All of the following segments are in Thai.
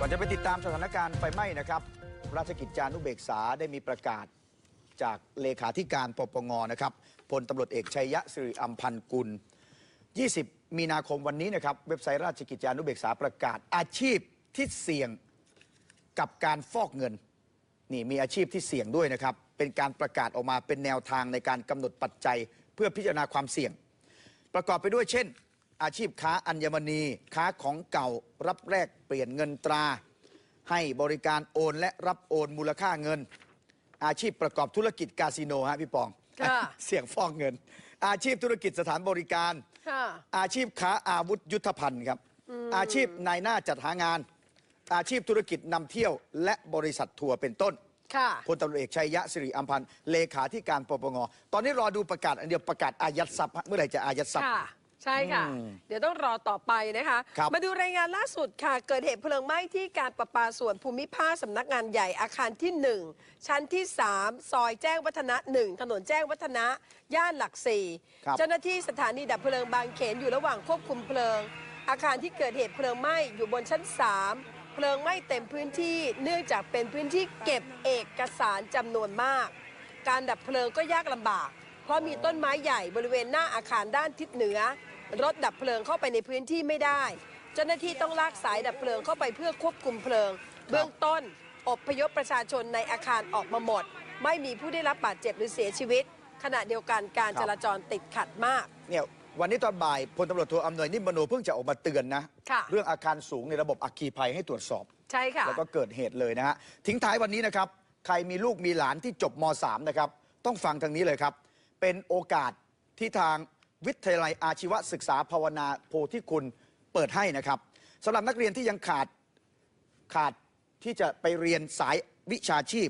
ก่อนจะไปติดตามสถานการณ์ไฟไหม้นะครับราชกิจจานุเบกษาได้มีประกาศจากเลขาธิการปปงนะครับพลตำรวจเอกชัยยะสิริอัมพันธ์กุล20 มีนาคมวันนี้นะครับเว็บไซต์ราชกิจจานุเบกษาประกาศอาชีพที่เสี่ยงกับการฟอกเงินนี่มีอาชีพที่เสี่ยงด้วยนะครับเป็นการประกาศออกมาเป็นแนวทางในการกำหนดปัจจัยเพื่อพิจารณาความเสี่ยงประกอบไปด้วยเช่นอาชีพค้าอัญมณีค้าของเก่ารับแลกเปลี่ยนเงินตราให้บริการโอนและรับโอนมูลค่าเงินอาชีพประกอบธุรกิจคาสิโนฮะพี่ปองเสี่ยงฟอกเงินอาชีพธุรกิจสถานบริการอาชีพค้าอาวุธยุทธภัณฑ์ครับอาชีพนายหน้าจัดหางานอาชีพธุรกิจนำเที่ยวและบริษัททัวร์เป็นต้นพลตำรวจเอกชัยยะสิริอัมพันธ์เลขาธิการปปงตอนนี้รอดูประกาศอันเดียวประกาศอายัดทรัพย์เมื่อไหร่จะอายัดทรัพย์ใช่ค่ะเดี๋ยวต้องรอต่อไปนะคะมาดูรายงานล่าสุดค่ะเกิดเหตุเพลิงไหม้ที่การประปาส่วนภูมิภาคสำนักงานใหญ่อาคารที่1ชั้นที่3ซอยแจ้งวัฒนะ1ถนนแจ้งวัฒนะย่านหลัก4เจ้าหน้าที่สถานีดับเพลิงบางเขนอยู่ระหว่างควบคุมเพลิงอาคารที่เกิดเหตุเพลิงไหม้อยู่บนชั้น3เพลิงไหม้เต็มพื้นที่เนื่องจากเป็นพื้นที่เก็บเอกสารจำนวนมากการดับเพลิงก็ยากลำบากเพราะมีต้นไม้ใหญ่บริเวณหน้าอาคารด้านทิศเหนือรถดับเพลิงเข้าไปในพื้นที่ไม่ได้เจ้าหน้าที่ต้องลากสายดับเพลิงเข้าไปเพื่อควบคุมเพลิงเบื้องต้นอพยพประชาชนในอาคารออกมาหมดไม่มีผู้ได้รับบาดเจ็บหรือเสียชีวิตขณะเดียวกันการจราจรติดขัดมากเนี่ยวันนี้ตอนบ่ายพลตำรวจโทอำนวยนิมมโนเพิ่งจะออกมาเตือนนะเรื่องอาคารสูงในระบบอัคคีภัยให้ตรวจสอบใช่ค่ะแล้วก็เกิดเหตุเลยนะฮะทิ้งท้ายวันนี้นะครับใครมีลูกมีหลานที่จบม.3 นะครับต้องฟังทางนี้เลยครับเป็นโอกาสที่ทางวิทยาลัยอาชีวศึกษาภาวนาโพธิคุณเปิดให้นะครับสำหรับนักเรียนที่ยังขาดที่จะไปเรียนสายวิชาชีพ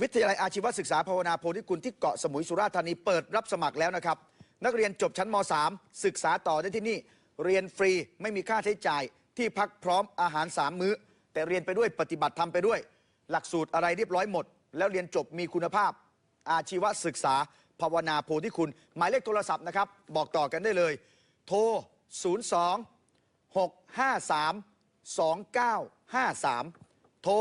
วิทยาลัยอาชีวศึกษาภาวนาโพธิคุณที่เกาะสมุยสุราษฎร์ธานีเปิดรับสมัครแล้วนะครับนักเรียนจบชั้นม.3 ศึกษาต่อได้ที่นี่เรียนฟรีไม่มีค่าใช้จ่ายที่พักพร้อมอาหาร3 มื้อแต่เรียนไปด้วยปฏิบัติธรรมไปด้วยหลักสูตรอะไรเรียบร้อยหมดแล้วเรียนจบมีคุณภาพอาชีวศึกษาภาวนาโพธิคุณหมายเลขโทรศัพท์นะครับบอกต่อกันได้เลยโทร02 653 2953โทร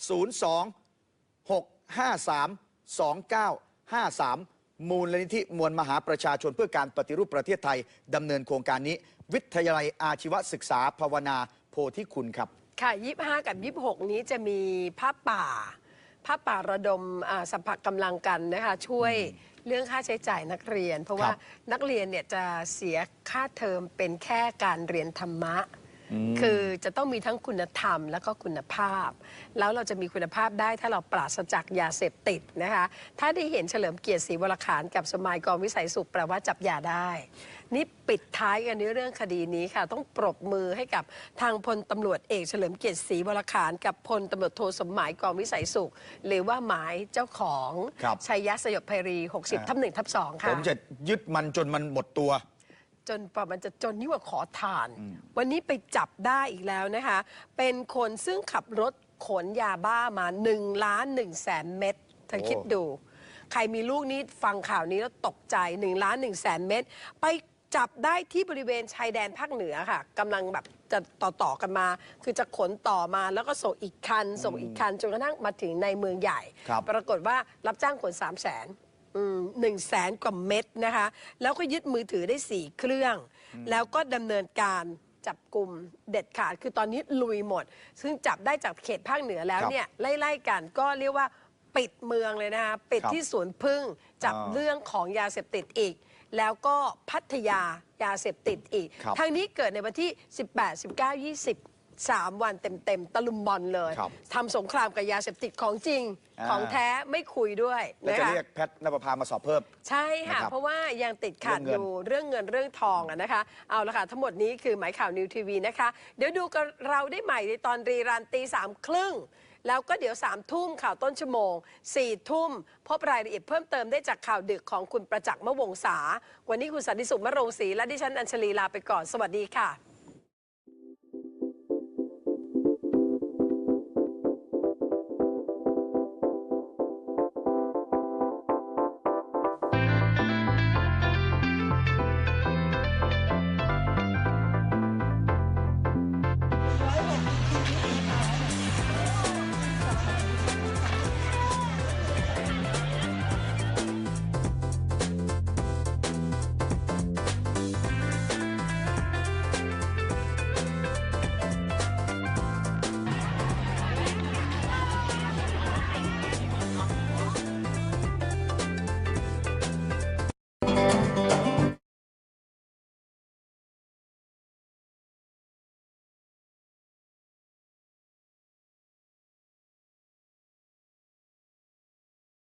02 653 2953มูลนิธิมวลมหาประชาชนเพื่อการปฏิรูปประเทศไทยดำเนินโครงการนี้วิทยาลัยอาชีวศึกษาภาวนาโพธิคุณครับค่ะ25กับ26นี้จะมีผ้าป่าระดมสัมผัสกำลังกันนะคะช่วยเรื่องค่าใช้จ่ายนักเรียนเพราะว่านักเรียนเนี่ยจะเสียค่าเทอมเป็นแค่การเรียนธรรมะคือจะต้องมีทั้งคุณธรรมแล้วก็คุณภาพแล้วเราจะมีคุณภาพได้ถ้าเราปราศจากยาเสพติดนะคะถ้าได้เห็นเฉลิมเกียรติศรีวรขานกับสมัยกรวิสัยสุขแปลว่าจับยาได้นี่ปิดท้ายกันในเรื่องคดีนี้ค่ะต้องปรบมือให้กับทางพลตำรวจเอกเฉลิมเกียรติศรีวรขานกับพลตำรวจโทสมหมายกรวิสัยสุขหรือว่าหมายเจ้าของชัยยะสยบไพรี60/1/2ค่ะผมจะยึดมันจนมันหมดตัวจนมันจะจนยิ่งกว่าขอทานวันนี้ไปจับได้อีกแล้วนะคะเป็นคนซึ่งขับรถขนยาบ้ามา1,100,000 เม็ดเธอคิดดูใครมีลูกนี้ฟังข่าวนี้แล้วตกใจ1,100,000 เม็ดไปจับได้ที่บริเวณชายแดนภาคเหนือค่ะกำลังแบบจะต่อกันมาคือจะขนต่อมาแล้วก็ส่งอีกคันจนกระทั่งมาถึงในเมืองใหญ่ปรากฏว่ารับจ้างขน100,000 กว่าเม็ดนะคะแล้วก็ยึดมือถือได้4 เครื่องแล้วก็ดำเนินการจับกลุ่มเด็ดขาดคือตอนนี้ลุยหมดซึ่งจับได้จากเขตภาคเหนือแล้วเนี่ยไล่กันก็เรียกว่าปิดเมืองเลยนะคะปิดที่สวนพึ่งจับเรื่องของยาเสพติดอีกแล้วก็พัทยายาเสพติดอีกทางนี้เกิดในวันที่18 19 20 3 วันเต็มๆตะลุมบอลเลยทำสงครามกับยาเสพติดของจริงของแท้ไม่คุยด้วยจะเรียกแพทย์นภพามาสอบเพิ่มใช่ค่ะเพราะว่ายังติดขัดอยู่เรื่องเงินเรื่องทองนะคะเอาละค่ะทั้งหมดนี้คือหมายข่าวนิวทีวีนะคะเดี๋ยวดูกับเราได้ใหม่ในตอนรีรันตี 3:30แล้วก็เดี๋ยว3 ทุ่มข่าวต้นชั่วโมง4 ทุ่มพบรายละเอียดเพิ่มเติมได้จากข่าวดึกของคุณประจักษ์มวงศาวันนี้คุณสันติสุขมะโรงศรีและดิฉันอัญชลีลาไปก่อนสวัสดีค่ะ